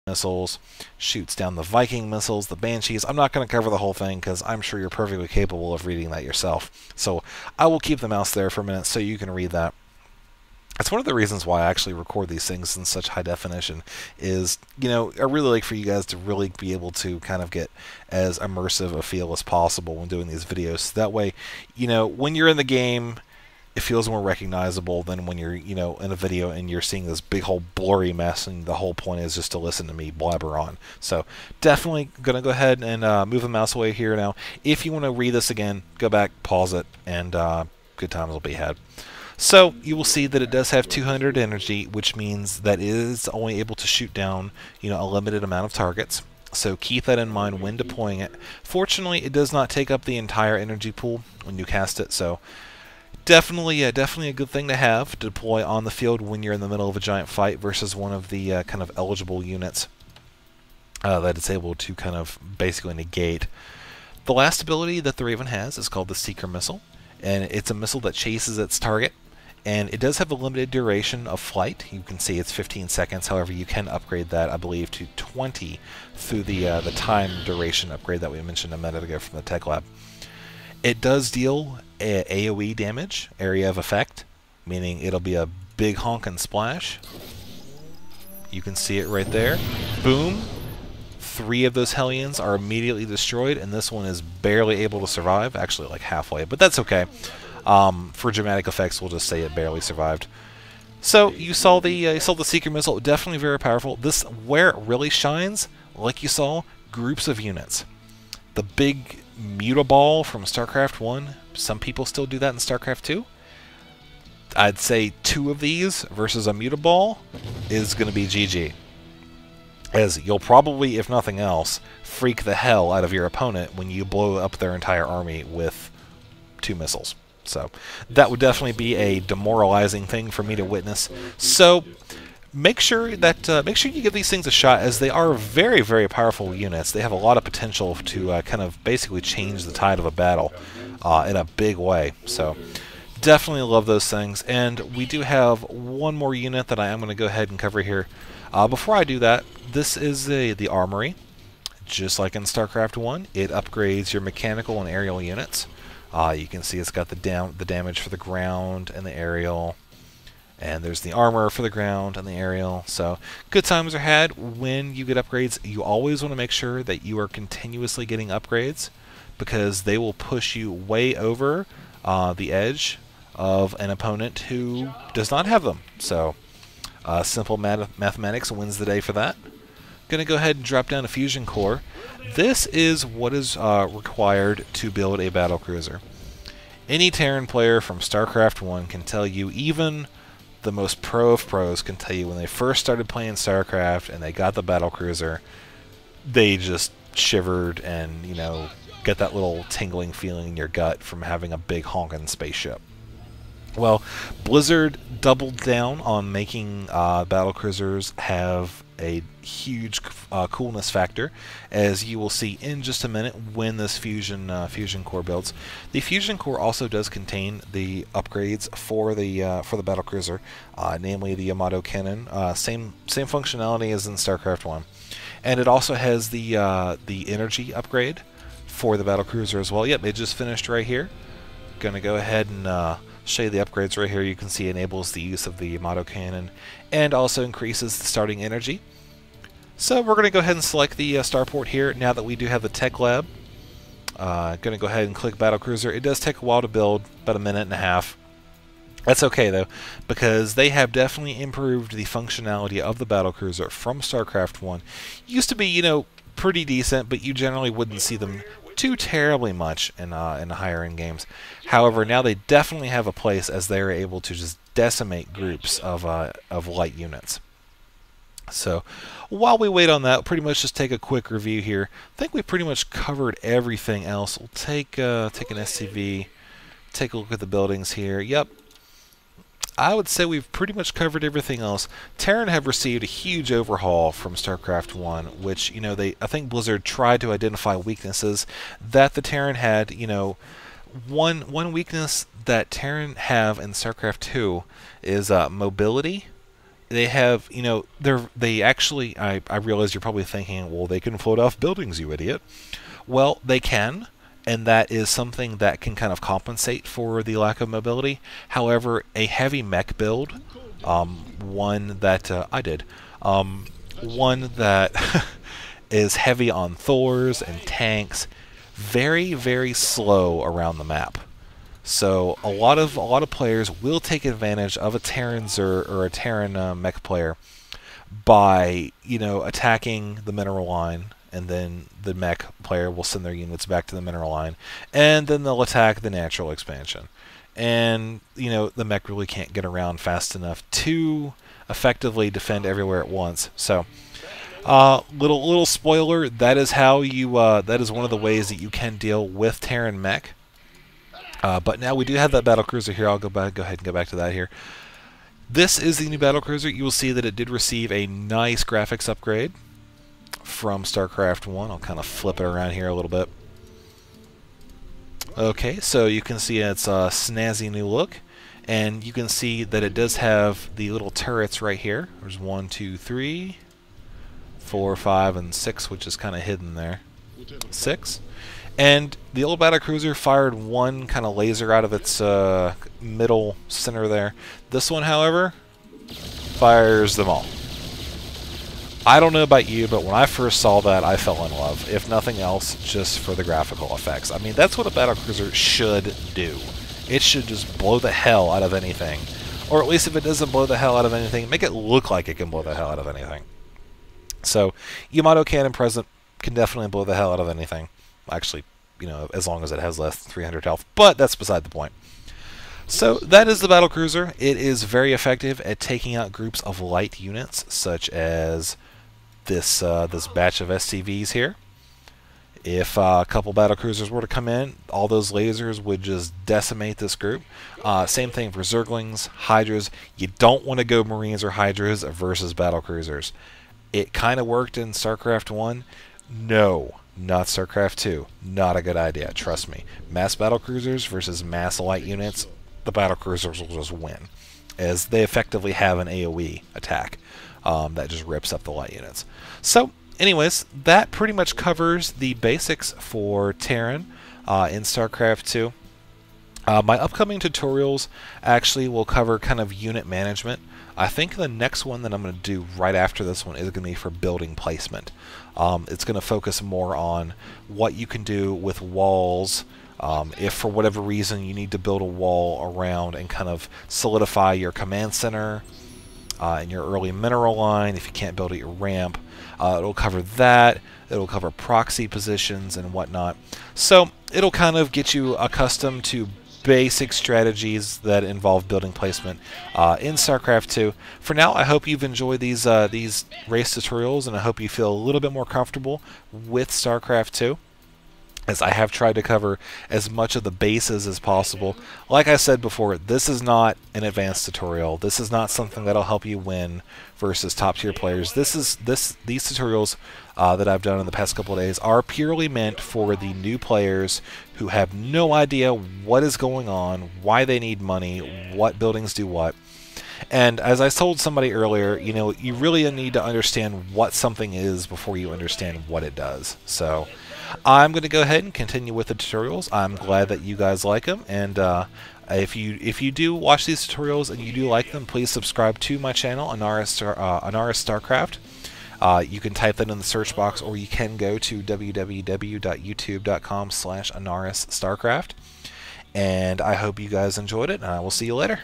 missiles, shoots down the Viking missiles, the Banshees. I'm not going to cover the whole thing because I'm sure you're perfectly capable of reading that yourself. So I will keep the mouse there for a minute so you can read that. That's one of the reasons why I actually record these things in such high definition is, I really like for you guys to really be able to kind of get as immersive a feel as possible when doing these videos. That way, when you're in the game, it feels more recognizable than when you're, in a video and you're seeing this big whole blurry mess and the whole point is just to listen to me blabber on. So definitely going to go ahead and move the mouse away here now. If you want to read this again, go back, pause it, and good times will be had. So you will see that it does have 200 energy, which means that it is only able to shoot down, a limited amount of targets. So keep that in mind when deploying it. Fortunately, it does not take up the entire energy pool when you cast it, so definitely a good thing to have to deploy on the field when you're in the middle of a giant fight versus one of the kind of eligible units that it's able to kind of basically negate. The last ability that the Raven has is called the Seeker Missile, and it's a missile that chases its target. And it does have a limited duration of flight. You can see it's 15 seconds. However, you can upgrade that, I believe, to 20 through the time duration upgrade that we mentioned a minute ago from the Tech Lab. It does deal AoE damage, area of effect, meaning it'll be a big honk and splash. You can see it right there. Boom. 3 of those Hellions are immediately destroyed, and this one is barely able to survive. Actually, like halfway, but that's okay. For dramatic effects, we'll just say it barely survived. So you saw the Seeker Missile, definitely very powerful. This, where it really shines, like you saw, groups of units. The big Mutaball from Starcraft 1, some people still do that in Starcraft 2. I'd say 2 of these versus a Mutaball is going to be GG. As you'll probably, if nothing else, freak the hell out of your opponent when you blow up their entire army with 2 missiles. So that would definitely be a demoralizing thing for me to witness. So make sure you give these things a shot, as they are very, very powerful units. They have a lot of potential to kind of basically change the tide of a battle in a big way. So definitely love those things. And we do have one more unit that I am going to go ahead and cover here. Before I do that, this is the Armory. Just like in StarCraft 1, it upgrades your mechanical and aerial units. You can see it's got the damage for the ground and the aerial, and there's the armor for the ground and the aerial. So good times are had when you get upgrades. You always want to make sure that you are continuously getting upgrades, because they will push you way over the edge of an opponent who does not have them. So simple mathematics wins the day for that. Going to go ahead and drop down a fusion core. This is what is required to build a battlecruiser. Any Terran player from StarCraft 1 can tell you, even the most pro of pros can tell you, when they first started playing StarCraft and they got the battlecruiser, they just shivered and, get that little tingling feeling in your gut from having a big honking spaceship. Well, Blizzard doubled down on making battlecruisers have a huge coolness factor, as you will see in just a minute when this fusion core builds. The fusion core also does contain the upgrades for the battlecruiser, namely the Yamato cannon. Same functionality as in StarCraft 1, and it also has the energy upgrade for the battlecruiser as well. Yep, it just finished right here. Gonna go ahead and show you the upgrades right here. You can see it enables the use of the Yamato cannon and also increases the starting energy. So we're going to go ahead and select the starport here now that we do have the Tech Lab. Going to go ahead and click Battlecruiser. It does take a while to build, about a minute and a half. That's okay though, because they have definitely improved the functionality of the Battlecruiser from StarCraft 1. Used to be, pretty decent, but you generally wouldn't see them too terribly much in higher end games. However, now they definitely have a place, as they are able to just decimate groups of light units. So while we wait on that, pretty much just take a quick review here. I think we pretty much covered everything else. We'll take an SCV, take a look at the buildings here. Yep, I would say we've pretty much covered everything else. Terran have received a huge overhaul from StarCraft 1, which, I think Blizzard tried to identify weaknesses that the Terran had. One weakness that Terran have in StarCraft 2 is mobility they have, you know, they actually, I realize you're probably thinking, well, they can float off buildings, you idiot. Well, they can, and that is something that can kind of compensate for the lack of mobility. However, a heavy mech build, one that I did, one that is heavy on Thors and tanks, very, very slow around the map. So a lot of players will take advantage of a Terran or a Terran mech player by, you know, attacking the mineral line, and then the mech player will send their units back to the mineral line, and then they'll attack the natural expansion. And, you know, the mech really can't get around fast enough to effectively defend everywhere at once. So, little spoiler, that is how you that is one of the ways that you can deal with Terran mech. But now we do have that battlecruiser here. I'll go ahead and go back to that here. This is the new battlecruiser. You will see that it did receive a nice graphics upgrade from Starcraft 1. I'll kind of flip it around here a little bit. Okay, so you can see it's a snazzy new look, and you can see that it does have the little turrets right here. There's 1, 2, 3, 4, 5, and 6, which is kind of hidden there. 6. And the old battlecruiser fired one kind of laser out of its middle center there. This one, however, fires them all. I don't know about you, but when I first saw that, I fell in love. If nothing else, just for the graphical effects. I mean, that's what a battlecruiser should do. It should just blow the hell out of anything. Or at least if it doesn't blow the hell out of anything, make it look like it can blow the hell out of anything. So, Yamato Cannon Present can definitely blow the hell out of anything. Actually, you know, as long as it has less than 300 health, but that's beside the point. So that is the battlecruiser. It is very effective at taking out groups of light units, such as this this batch of SCVs here. If a couple battlecruisers were to come in, all those lasers would just decimate this group. Same thing for Zerglings, Hydras. You don't want to go Marines or Hydras versus battlecruisers. It kind of worked in StarCraft 1. No. Not StarCraft 2. Not a good idea, trust me. Mass battlecruisers versus mass light units, the battlecruisers will just win, as they effectively have an AoE attack that just rips up the light units. So, anyways, that pretty much covers the basics for Terran in StarCraft 2. My upcoming tutorials actually will cover kind of unit management. I think the next one that I'm going to do right after this one is going to be for building placement. It's going to focus more on what you can do with walls. If for whatever reason you need to build a wall around and kind of solidify your command center and your early mineral line, if you can't build at your ramp, it'll cover that. It'll cover proxy positions and whatnot. So it'll kind of get you accustomed to basic strategies that involve building placement in StarCraft 2. For now, I hope you've enjoyed these race tutorials, and I hope you feel a little bit more comfortable with StarCraft 2, as I have tried to cover as much of the bases as possible. Like I said before, this is not an advanced tutorial. This is not something that'll help you win versus top-tier players. These tutorials that I've done in the past couple of days are purely meant for the new players who have no idea what is going on, why they need money, what buildings do what. And as I told somebody earlier, you know, you really need to understand what something is before you understand what it does. So I'm going to go ahead and continue with the tutorials. I'm glad that you guys like them, and if you do watch these tutorials and you do like them, please subscribe to my channel, Anaris Starcraft. You can type that in the search box, or you can go to www.youtube.com/AnarisStarcraft. And I hope you guys enjoyed it, and I will see you later.